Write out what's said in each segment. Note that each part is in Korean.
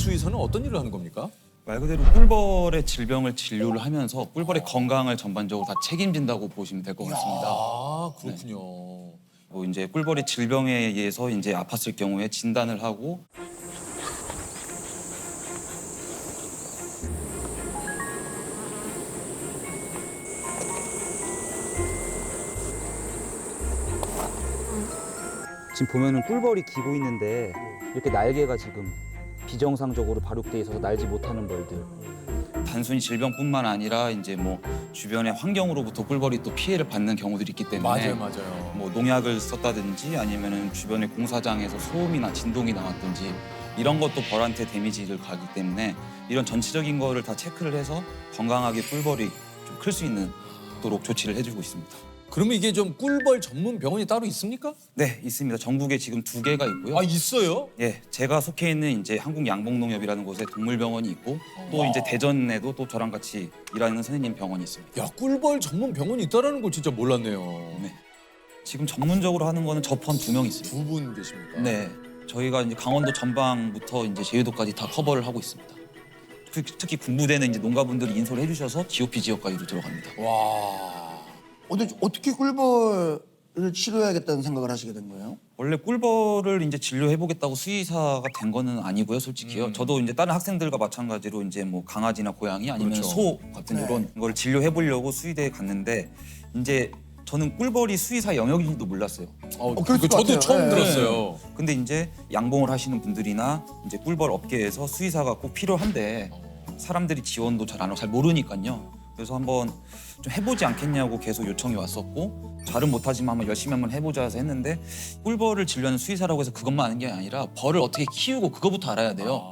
수의사는 어떤 일을 하는 겁니까? 말 그대로 꿀벌의 질병을 진료를 하면서 꿀벌의 건강을 전반적으로 다 책임진다고 보시면 될 것 같습니다. 아, 그렇군요. 뭐 이제 꿀벌이 질병에 의해서 이제 아팠을 경우에 진단을 하고 지금 보면은 꿀벌이 기고 있는데 이렇게 날개가 지금 비정상적으로 발육돼 있어서 날지 못하는 벌들. 단순히 질병뿐만 아니라 이제 뭐 주변의 환경으로부터 꿀벌이 또 피해를 받는 경우들이 있기 때문에 맞아요. 뭐 농약을 썼다든지 아니면은 주변의 공사장에서 소음이나 진동이 나왔든지 이런 것도 벌한테 데미지를 가기 때문에 이런 전체적인 거를 다 체크를 해서 건강하게 꿀벌이 좀 클 수 있도록 조치를 해주고 있습니다. 그러면 이게 좀 꿀벌 전문 병원이 따로 있습니까? 네, 있습니다. 전국에 지금 2개가 있고요. 아, 있어요? 예, 제가 속해 있는 이제 한국양봉농협이라는 곳에 동물병원이 있고 또 이제 대전에도 또 저랑 같이 일하는 선생님 병원이 있습니다. 야, 꿀벌 전문 병원이 있다라는 걸 진짜 몰랐네요. 네. 지금 전문적으로 하는 거는 저 포함 2명 있습니다. 두 분 계십니까? 네, 저희가 이제 강원도 전방부터 이제 제주도까지 다 커버를 하고 있습니다. 특히 군부대는 이제 농가분들이 인솔을 해주셔서 GOP 지역까지도 들어갑니다. 와. 어떻게 꿀벌을 치료해야겠다는 생각을 하시게 된 거예요? 원래 꿀벌을 이제 진료해보겠다고 수의사가 된 거는 아니고요, 솔직히요. 저도 이제 다른 학생들과 마찬가지로 이제 뭐 강아지나 고양이 아니면 그렇죠. 소 같은 이런 걸 진료해보려고 수의대에 갔는데 이제 저는 꿀벌이 수의사 영역인지도 몰랐어요. 그럴 것 저도 같아요. 처음 네. 들었어요. 근데 이제 양봉을 하시는 분들이나 이제 꿀벌 업계에서 수의사가 꼭 필요한데 사람들이 지원도 잘 안 하고 잘 모르니까요. 그래서 한번 좀 해보지 않겠냐고 계속 요청이 왔었고 잘은 못하지만 한번 열심히 한번 해보자 해서 했는데 꿀벌을 진료하는 수의사라고 해서 그것만 아는 게 아니라 벌을 어떻게 키우고 그거부터 알아야 돼요.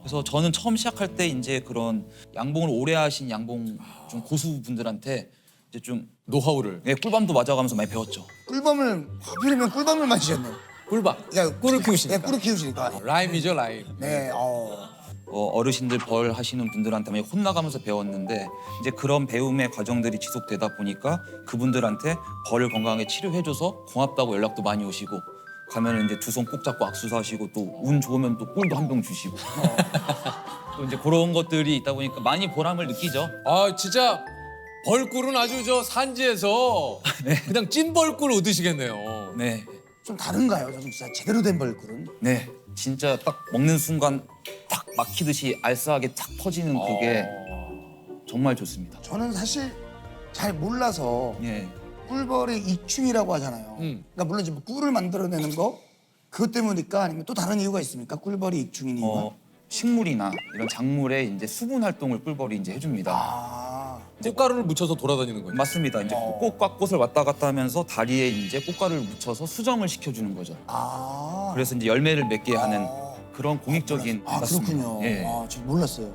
그래서 저는 처음 시작할 때 이제 그런 양봉을 오래 하신 양봉 좀 고수분들한테 이제 좀 노하우를. 예, 꿀밤도 맞아가면서 많이 배웠죠. 꿀밤을 하필이면 꿀밤을 맞으셨네요. 꿀밥. 그러니까 꿀을 키우시니까. 네, 꿀을 키우시니까. 라임이죠, 라임. 네, 어르신들 벌 하시는 분들한테 많이 혼나가면서 배웠는데 이제 그런 배움의 과정들이 지속되다 보니까 그분들한테 벌을 건강하게 치료해줘서 고맙다고 연락도 많이 오시고 가면은 이제 두 손 꼭 잡고 악수도 하시고 또 운 좋으면 또 꿀도 한 병 주시고 또 이제 그런 것들이 있다 보니까 많이 보람을 느끼죠. 아, 진짜 벌꿀은 아주 저 산지에서 그냥 찐 벌꿀 얻으시겠네요. 네, 좀 다른가요? 좀 진짜 제대로 된 벌꿀은? 네, 진짜 딱 먹는 순간 딱 막히듯이 알싸하게 탁 퍼지는 그게 정말 좋습니다. 저는 사실 잘 몰라서 예. 꿀벌의 익충이라고 하잖아요. 그러니까 물론 지금 꿀을 만들어내는 거 그것 때문일까 아니면 또 다른 이유가 있습니까? 꿀벌이 익충인 이유가? 식물이나 이런 작물의 이제 수분 활동을 꿀벌이 이제 해줍니다. 아, 꽃가루를 묻혀서 돌아다니는 거죠. 맞습니다. 이제 꽃과 꽃을 왔다 갔다 하면서 다리에 이제 꽃가루를 묻혀서 수정을 시켜주는 거죠. 아, 그래서 이제 열매를 맺게 하는 그런 공익적인 맞습니다. 그렇군요. 예. 저 몰랐어요.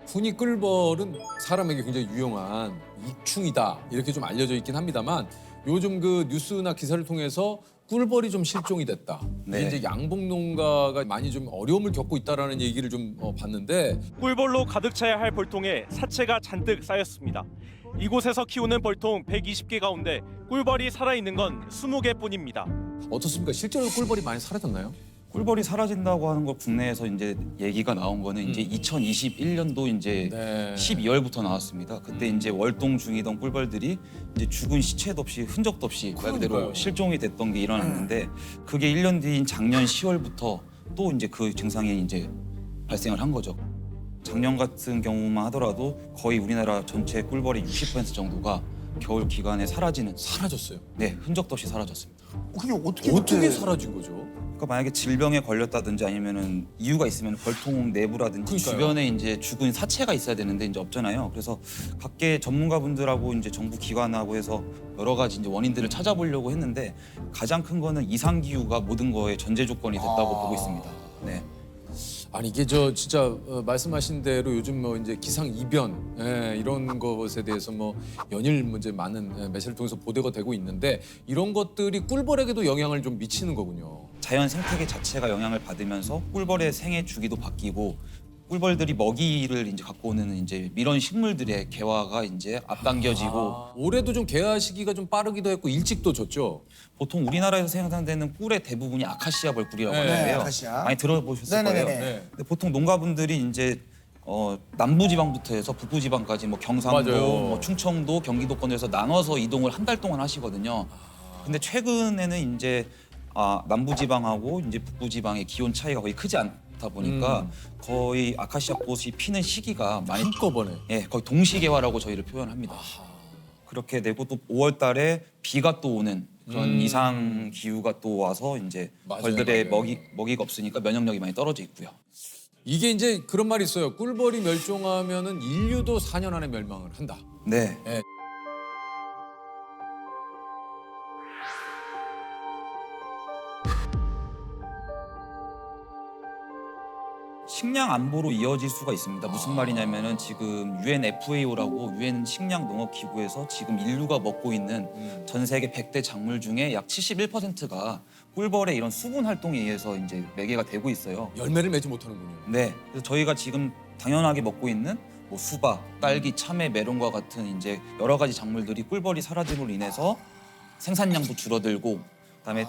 흔히 꿀벌은 사람에게 굉장히 유용한 익충이다 이렇게 좀 알려져 있긴 합니다만 요즘 그 뉴스나 기사를 통해서 꿀벌이 좀 실종이 됐다. 네. 이게 이제 양봉 농가가 많이 좀 어려움을 겪고 있다라는 얘기를 좀 봤는데 꿀벌로 가득 차야 할 벌통에 사체가 잔뜩 쌓였습니다. 이곳에서 키우는 벌통 120개 가운데 꿀벌이 살아있는 건 20개뿐입니다. 어떻습니까? 실제로 꿀벌이 많이 사라졌나요? 꿀벌이 사라진다고 하는 걸 국내에서 이제 얘기가 나온 거는 이제 2021년도 이제 네. 12월부터 나왔습니다. 그때 이제 월동 중이던 꿀벌들이 이제 죽은 시체도 없이 흔적도 없이 말 그대로 그러니까요. 실종이 됐던 게 일어났는데 그게 1년 뒤인 작년 10월부터 또 이제 그 증상이 이제 발생을 한 거죠. 작년 같은 경우만 하더라도 거의 우리나라 전체 꿀벌의 60% 정도가 겨울 기간에 사라졌어요. 네, 흔적도 없이 사라졌습니다. 그게 어떻게 어떻게 사라진 거죠? 그러니까 만약에 질병에 걸렸다든지 아니면은 이유가 있으면 벌통 내부라든지 그러니까요. 주변에 이제 죽은 사체가 있어야 되는데 이제 없잖아요. 그래서 각계 전문가분들하고 이제 정부 기관하고 해서 여러 가지 이제 원인들을 찾아보려고 했는데 가장 큰 거는 이상 기후가 모든 거의 전제 조건이 됐다고 보고 있습니다. 네. 아니 이게 저 진짜 말씀하신 대로 요즘 뭐 이제 기상 이변 이런 것에 대해서 뭐 연일 문제 많은 매체를 통해서 보도가 되고 있는데 이런 것들이 꿀벌에게도 영향을 좀 미치는 거군요. 자연 생태계 자체가 영향을 받으면서 꿀벌의 생애 주기도 바뀌고 꿀벌들이 먹이를 이제 갖고 오는 이제 이런 식물들의 개화가 이제 앞당겨지고 올해도 좀 개화 시기가 좀 빠르기도 했고 일찍도 졌죠. 보통 우리나라에서 생산되는 꿀의 대부분이 아카시아 벌꿀이라고 네, 하는데요. 아카시아. 많이 들어보셨을 네네네네. 거예요. 네. 근데 보통 농가분들이 이제 남부지방부터 해서 북부지방까지 뭐 경상도, 맞아요. 뭐 충청도, 경기도권에서 나눠서 이동을 한 달 동안 하시거든요. 근데 최근에는 이제 남부지방하고 이제 북부지방의 기온 차이가 거의 크지 않다 보니까 거의 아카시아 꽃이 피는 시기가 많이 한꺼번에. 예, 거의 동시개화라고 저희를 표현합니다. 그렇게 되고 또 5월 달에 비가 또 오는 그런 이상 기후가 또 와서 이제 맞아요, 벌들의 맞아요. 먹이가 없으니까 면역력이 많이 떨어져 있고요. 이게 이제 그런 말이 있어요. 꿀벌이 멸종하면은 인류도 4년 안에 멸망을 한다. 네. 네. 식량 안보로 이어질 수가 있습니다. 무슨 말이냐면은 지금 UNFAO라고 유엔 식량 농업 기구에서 지금 인류가 먹고 있는 전 세계 100대 작물 중에 약 71%가 꿀벌의 이런 수분 활동에 의해서 이제 매개가 되고 있어요. 열매를 맺지 못하는군요. 네. 그래서 저희가 지금 당연하게 먹고 있는 뭐 수박, 딸기, 참외, 메론과 같은 이제 여러 가지 작물들이 꿀벌이 사라짐으로 인해서 생산량도 줄어들고 그다음에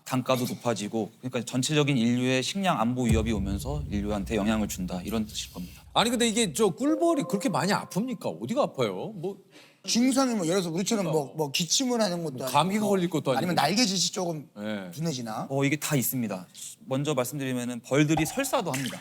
단가도 높아지고 그러니까 전체적인 인류의 식량 안보 위협이 오면서 인류한테 영향을 준다 이런 뜻일 겁니다. 아니 근데 이게 저 꿀벌이 그렇게 많이 아픕니까? 어디가 아파요? 뭐 증상이 뭐 예를 들어서 우리처럼 뭐 기침을 하는 것도 아니고 감기가 걸릴 것도 아니고. 아니면 날개짓이 조금 네. 둔해지나? 이게 다 있습니다. 먼저 말씀드리면은 벌들이 설사도 합니다.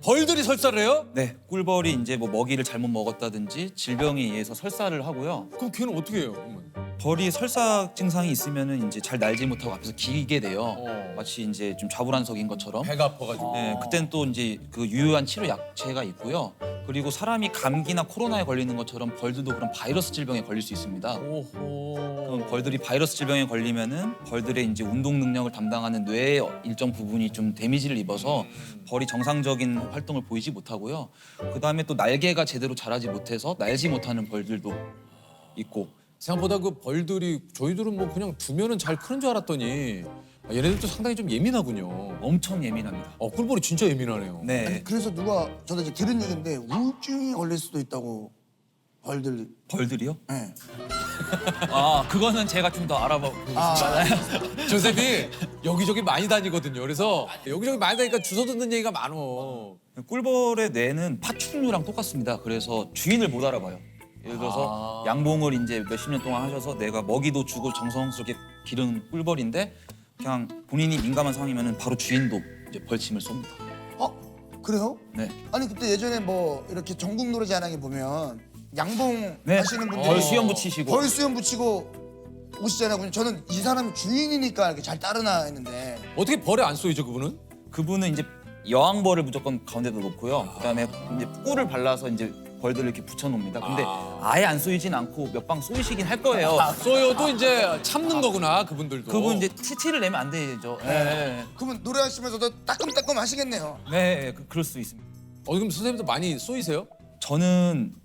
벌들이 설사를 해요? 네, 꿀벌이 이제 뭐 먹이를 잘못 먹었다든지 질병에 의해서 설사를 하고요. 그럼 걔는 어떻게 해요? 그러면? 벌이 설사 증상이 있으면은 이제 잘 날지 못하고 앞에서 기게 돼요. 어. 마치 이제 좀 좌불안석인 것처럼. 배가 아파가지고. 네, 그땐 또 이제 그 유효한 치료 약체가 있고요. 그리고 사람이 감기나 코로나에 걸리는 것처럼 벌들도 그런 바이러스 질병에 걸릴 수 있습니다. 오호. 그럼 벌들이 바이러스 질병에 걸리면은 벌들의 이제 운동 능력을 담당하는 뇌의 일정 부분이 좀 데미지를 입어서 벌이 정상적인 활동을 보이지 못하고요. 그다음에 또 날개가 제대로 자라지 못해서 날지 못하는 벌들도 있고. 생각보다 그 벌들이 저희들은 뭐 그냥 두면은 잘 크는 줄 알았더니 얘네들도 상당히 좀 예민하군요. 엄청 예민합니다. 꿀벌이 진짜 예민하네요. 네. 아니, 그래서 누가 저도 이제 들은 얘기인데 우울증이 걸릴 수도 있다고 벌들. 벌들이요? 네. 그거는 제가 좀 더 알아보고 있습니다. 조셉이 여기저기 많이 다니거든요. 그래서 여기저기 많이 다니니까 주워 듣는 얘기가 많어. 꿀벌의 뇌는 파충류랑 똑같습니다. 그래서 주인을 못 알아봐요. 예를 들어서 양봉을 이제 몇십 년 동안 하셔서 내가 먹이도 주고 정성스럽게 기른 꿀벌인데 그냥 본인이 민감한 상황이면 바로 주인도 이제 벌침을 쏩니다. 그래요? 네. 아니 그때 예전에 뭐 이렇게 전국 노래자랑에 보면 양봉 네. 하시는 분들이 벌 수염 붙이시고. 벌 수염 붙이고 오시잖아요. 저는 이 사람이 주인이니까 이렇게 잘 따르나 했는데 어떻게 벌에 안 쏘이죠 그분은? 그분은 이제 여왕벌을 무조건 가운데다 놓고요. 그다음에 이제 꿀을 발라서 이제 벌들을 이렇게 붙여놓습니다. 근데 아예 안 쏘이진 않고 몇 방 쏘이시긴 할 거예요. 쏘여도 이제 참는 거구나 그분들도. 그분 이제 티를 내면 안 되죠. 네. 그러면 노래하시면서도 따끔따끔 하시겠네요. 네, 그럴 수 있습니다. 그럼 선생님도 많이 쏘이세요? 저는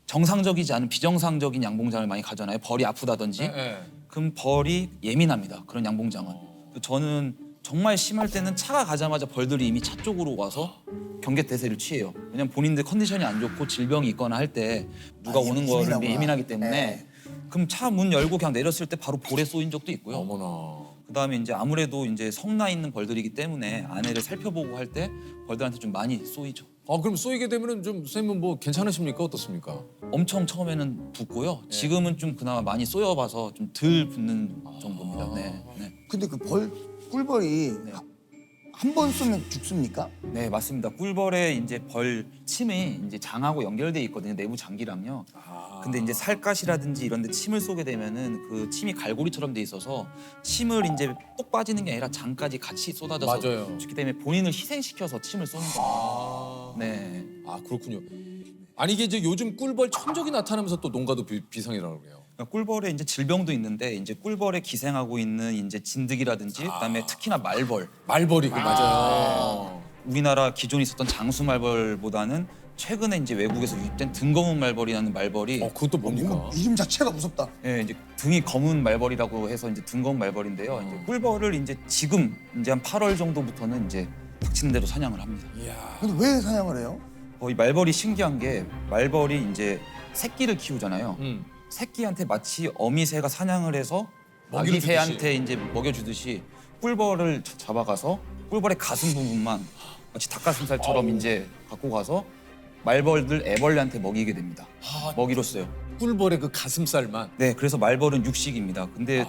정상적이지 않은 비정상적인 양봉장을 많이 가잖아요. 벌이 아프다든지. 네. 그럼 벌이 예민합니다. 그런 양봉장은. 저는 정말 심할 때는 차가 가자마자 벌들이 이미 차 쪽으로 와서 경계태세를 취해요. 왜냐면 본인들 컨디션이 안 좋고 질병이 있거나 할 때 누가 오는 거를 예민하구나. 예민하기 때문에 네. 그럼 차 문 열고 그냥 내렸을 때 바로 볼에 쏘인 적도 있고요. 어머나. 그다음에 이제 아무래도 이제 성나 있는 벌들이기 때문에 아내를 살펴보고 할 때 벌들한테 좀 많이 쏘이죠. 그럼 쏘이게 되면은 좀 선생님은 뭐 괜찮으십니까 어떻습니까? 엄청 처음에는 붓고요. 지금은 좀 그나마 많이 쏘여봐서 좀 덜 붓는 정도입니다. 네, 네. 근데 그 꿀벌이 네. 한 번 쏘면 죽습니까? 네, 맞습니다. 꿀벌의 이제 벌 침이 이제 장하고 연결돼 있거든요. 내부 장기랑요. 근데 이제 살갗이라든지 이런 데 침을 쏘게 되면은 그 침이 갈고리처럼 돼 있어서 침을 이제 똑 빠지는 게 아니라 장까지 같이 쏟아져서 맞아요. 죽기 때문에 본인을 희생시켜서 침을 쏘는 거예요. 네. 그렇군요. 아니 이게 이제 요즘 꿀벌 천적이 나타나면서 또 농가도 비상이라고 그래요. 그러니까 꿀벌에 이제 질병도 있는데 이제 꿀벌에 기생하고 있는 이제 진드기라든지 그다음에 특히나 말벌. 말벌이 맞아요. 우리나라 기존에 있었던 장수 말벌보다는 최근에 이제 외국에서 유입된 등검은 말벌이라는 말벌이 그것도 뭡니까? 이름 자체가 무섭다. 예, 이제 등이 검은 말벌이라고 해서 이제 등검 말벌인데요. 이제 꿀벌을 이제 지금 이제 한 8월 정도부터는 이제 닥치는 대로 사냥을 합니다. 이야. 근데 왜 사냥을 해요? 이 말벌이 신기한 게 말벌이 이제 새끼를 키우잖아요. 새끼한테 마치 어미새가 사냥을 해서 먹이를 아기 새한테 이제 먹여주듯이 꿀벌을 잡아가서 꿀벌의 가슴 부분만 마치 닭가슴살처럼 이제 갖고 가서 말벌들 애벌레한테 먹이게 됩니다. 먹이로 써요. 꿀벌의 그 가슴살만. 네, 그래서 말벌은 육식입니다. 근데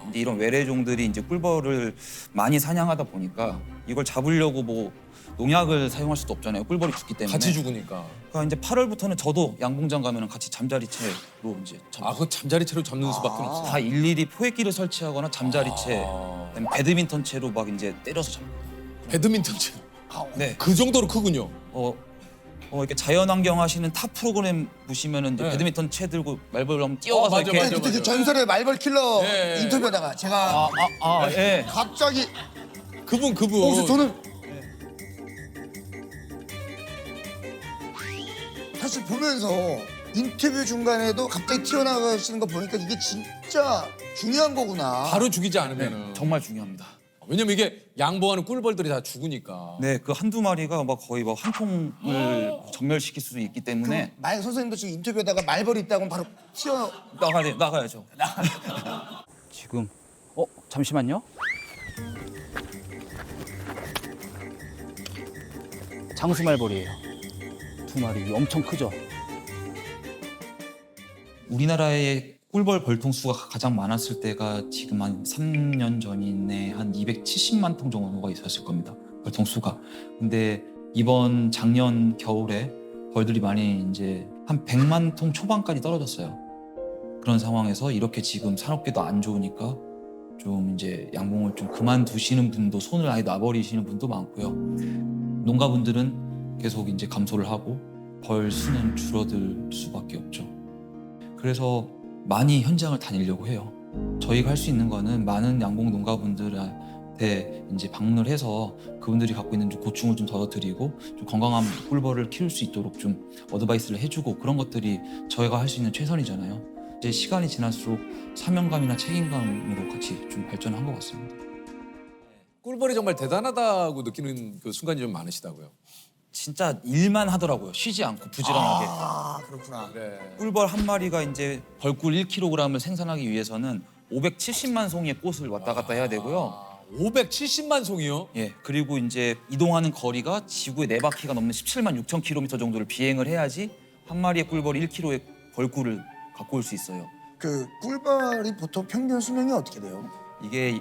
이제 이런 외래종들이 이제 꿀벌을 많이 사냥하다 보니까 이걸 잡으려고 뭐 농약을 사용할 수도 없잖아요. 꿀벌이 죽기 때문에. 같이 죽으니까. 그러니까 이제 8월부터는 저도 양봉장 가면은 같이 잠자리채로 이제 아, 그 잠자리채로 잡는 수밖에 없어. 다 일일이 포획기를 설치하거나 잠자리채, 그다음에 배드민턴 채로 막 이제 때려서 잡고. 배드민턴 채. 네, 그 정도로 크군요. 이렇게 자연환경 하시는 탑 프로그램 보시면은 이제 네. 배드민턴 채 들고 말벌 한번 뛰어가서 맞아, 이렇게. 맞아. 그때 그 전설의 말벌 킬러 예. 인터뷰하다가 제가 예. 갑자기 그분. 그래서 저는 사실 보면서 인터뷰 중간에도 갑자기 튀어나가시는 거 보니까 이게 진짜 중요한 거구나. 바로 죽이지 않으면은. 정말 중요합니다. 왜냐면 이게 양봉하는 꿀벌들이 다 죽으니까. 네, 그 한두 마리가 막 거의 막 한 통을 전멸시킬 수도 있기 때문에 말 선생님도 지금 인터뷰하다가 말벌이 있다고 바로 튀어. 나가야죠. 지금 잠시만요. 장수말벌이에요. 2마리 엄청 크죠? 우리나라의 꿀벌 벌통 수가 가장 많았을 때가 지금 한 3년 전인데 한 270만 통 정도가 있었을 겁니다. 벌통 수가. 근데 이번 작년 겨울에 벌들이 많이 이제 한 100만 통 초반까지 떨어졌어요. 그런 상황에서 이렇게 지금 산업계도 안 좋으니까 좀 이제 양봉을 좀 그만두시는 분도 손을 아예 놔버리시는 분도 많고요. 농가분들은 계속 이제 감소를 하고 벌 수는 줄어들 수밖에 없죠. 그래서 많이 현장을 다니려고 해요. 저희가 할 수 있는 거는 많은 양봉 농가분들한테 이제 방문을 해서 그분들이 갖고 있는 좀 고충을 좀 덜어드리고 좀 건강한 꿀벌을 키울 수 있도록 좀 어드바이스를 해주고 그런 것들이 저희가 할 수 있는 최선이잖아요. 이제 시간이 지날수록 사명감이나 책임감으로 같이 좀 발전한 것 같습니다. 꿀벌이 정말 대단하다고 느끼는 그 순간이 좀 많으시다고요. 진짜 일만 하더라고요. 쉬지 않고 부지런하게. 아 그렇구나. 그래. 꿀벌 한 마리가 이제 벌꿀 1kg을 생산하기 위해서는 570만 송이의 꽃을 왔다 갔다 해야 되고요. 570만 송이요? 예, 그리고 이제 이동하는 거리가 지구의 4바퀴가 넘는 17만 6천 킬로미터 정도를 비행을 해야지 한 마리의 꿀벌이 1kg의 벌꿀을 갖고 올 수 있어요. 그 꿀벌이 보통 평균 수명이 어떻게 돼요? 이게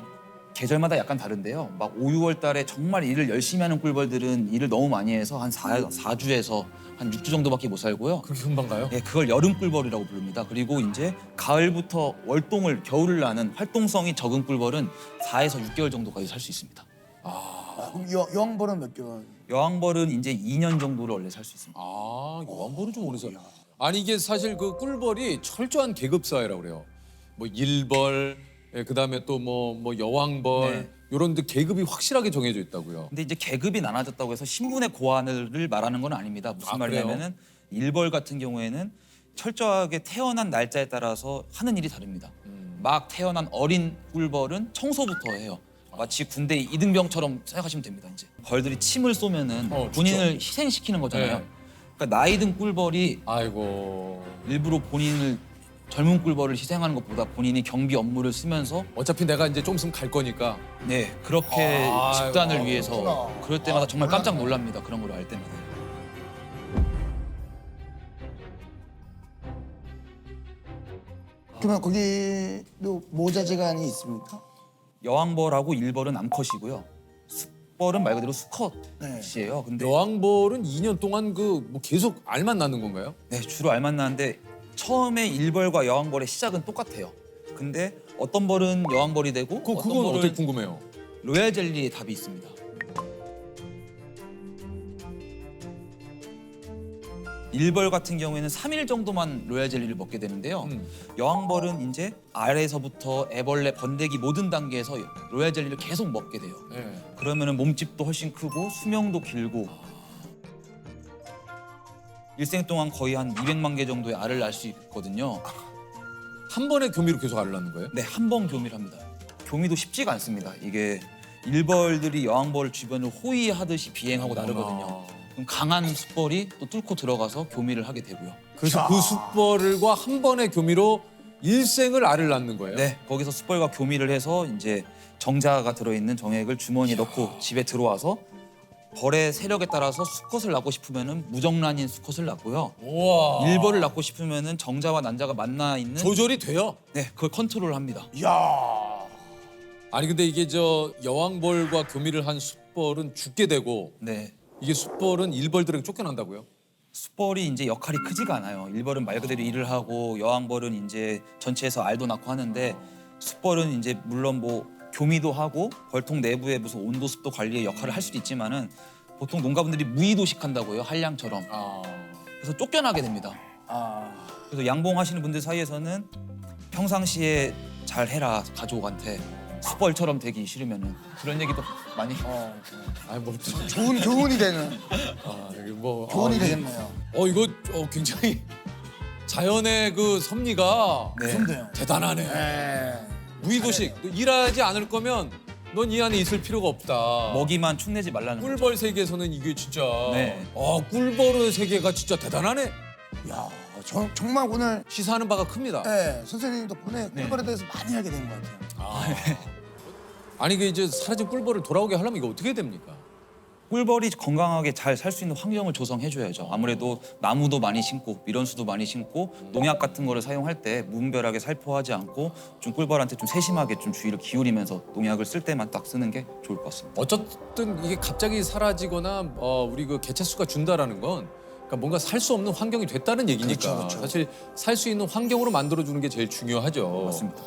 계절마다 약간 다른데요. 막 5, 6월 달에 정말 일을 열심히 하는 꿀벌들은 일을 너무 많이 해서 한 4주에서 한 6주 정도밖에 못 살고요. 그렇게 금방 가요? 예, 그걸 여름 꿀벌이라고 부릅니다. 그리고 이제 가을부터 월동을 겨울을 나는 활동성이 적은 꿀벌은 4에서 6개월 정도까지 살 수 있습니다. 그럼 여왕벌은 몇 개월? 여왕벌은 이제 2년 정도를 원래 살 수 있습니다. 아, 여왕벌은 좀 오래 살. 아니 이게 사실 그 꿀벌이 철저한 계급 사회라고 그래요. 뭐 일벌, 그다음에 또 뭐 여왕벌 네. 이런 데 계급이 확실하게 정해져 있다고요. 근데 이제 계급이 나눠졌다고 해서 신분의 고하를 말하는 건 아닙니다. 무슨 아, 그래요? 말이냐면은 일벌 같은 경우에는 철저하게 태어난 날짜에 따라서 하는 일이 다릅니다. 막 태어난 어린 꿀벌은 청소부터 해요. 마치 군대 이등병처럼 생각하시면 됩니다. 이제 벌들이 침을 쏘면은 본인을 희생시키는 거잖아요. 네. 그러니까 나이 든 꿀벌이 아이고. 일부러 본인을 젊은 꿀벌을 희생하는 것보다 본인이 경비 업무를 쓰면서 어차피 내가 이제 좀 있으면 갈 거니까. 네 그렇게 집단을 아이고, 위해서 그렇구나. 그럴 때마다 정말 깜짝 놀랍니다. 그런 걸 알 때마다. 그러면 거기도 모자지간이 있습니까? 여왕벌하고 일벌은 암컷이고요. 숫벌은 말 그대로 수컷이에요. 근데 여왕벌은 2년 동안 그 뭐 계속 알만 낳는 건가요? 네, 주로 알만 나는데 처음에 일벌과 여왕벌의 시작은 똑같아요. 근데 어떤 벌은 여왕벌이 되고 어떤 그건 벌은 어떻게 궁금해요? 로얄 젤리의 답이 있습니다. 일벌 같은 경우에는 3일 정도만 로얄 젤리를 먹게 되는데요. 여왕벌은 이제 알에서부터 애벌레, 번데기 모든 단계에서 로얄 젤리를 계속 먹게 돼요. 네. 그러면은 몸집도 훨씬 크고 수명도 길고 일생 동안 거의 한 200만 개 정도의 알을 낳을 수 있거든요. 한 번에 교미로 계속 알을 낳는 거예요? 네, 한 번 교미를 합니다. 교미도 쉽지가 않습니다. 이게 일벌들이 여왕벌 주변을 호위하듯이 비행하고 나르거든요. 그럼 강한 숫벌이 또 뚫고 들어가서 교미를 하게 되고요. 그래서 그 숫벌과 한 번의 교미로 일생을 알을 낳는 거예요. 네, 거기서 숫벌과 교미를 해서 이제 정자가 들어있는 정액을 주머니에 넣고 집에 들어와서 벌의 세력에 따라서 수컷을 낳고 싶으면은 무정란인 수컷을 낳고요. 우와. 일벌을 낳고 싶으면은 정자와 난자가 만나 있는 조절이 돼요. 네, 그걸 컨트롤합니다. 이야. 아니 근데 이게 저 여왕벌과 교미를 한 숫벌은 죽게 되고 네. 이게 숫벌은 일벌들에게 쫓겨난다고요? 숫벌이 이제 역할이 크지가 않아요. 일벌은 말 그대로 일을 하고 여왕벌은 이제 전체에서 알도 낳고 하는데 숫벌은 이제 물론 뭐 교미도 하고 벌통 내부에 무슨 온도 습도 관리의 역할을 할 수도 있지만은 보통 농가분들이 무의도식한다고요. 한량처럼. 그래서 쫓겨나게 됩니다. 그래서 양봉하시는 분들 사이에서는 평상시에 잘 해라 가족한테 숫벌처럼 되기 싫으면은 그런 얘기도 많이 아니 뭐 좋은 교훈이 되는 이게 뭐 교훈이 되겠네요. 이거 굉장히 자연의 그 섭리가 네. 좋네요. 대단하네. 네. 무의도식. 일하지 않을 거면 넌 이 안에 있을 필요가 없다. 먹이만 축내지 말라는 거죠. 꿀벌 세계에서는 이게 진짜 네. 꿀벌의 세계가 진짜 대단하네. 야, 정말 오늘 시사하는 바가 큽니다. 네, 선생님 덕분에 꿀벌에 대해서 많이 알게 된 것 같아요. 아니 그 이제 사라진 꿀벌을 돌아오게 하려면 이거 어떻게 됩니까? 꿀벌이 건강하게 잘 살 수 있는 환경을 조성해줘야죠. 아무래도 나무도 많이 심고 밀원수도 많이 심고 농약 같은 거를 사용할 때 무분별하게 살포하지 않고 좀 꿀벌한테 좀 세심하게 좀 주의를 기울이면서 농약을 쓸 때만 딱 쓰는 게 좋을 것 같습니다. 어쨌든 이게 갑자기 사라지거나 우리 그 개체수가 준다라는 건 그러니까 뭔가 살 수 없는 환경이 됐다는 얘기니까 그렇죠, 그렇죠. 사실 살 수 있는 환경으로 만들어주는 게 제일 중요하죠. 맞습니다.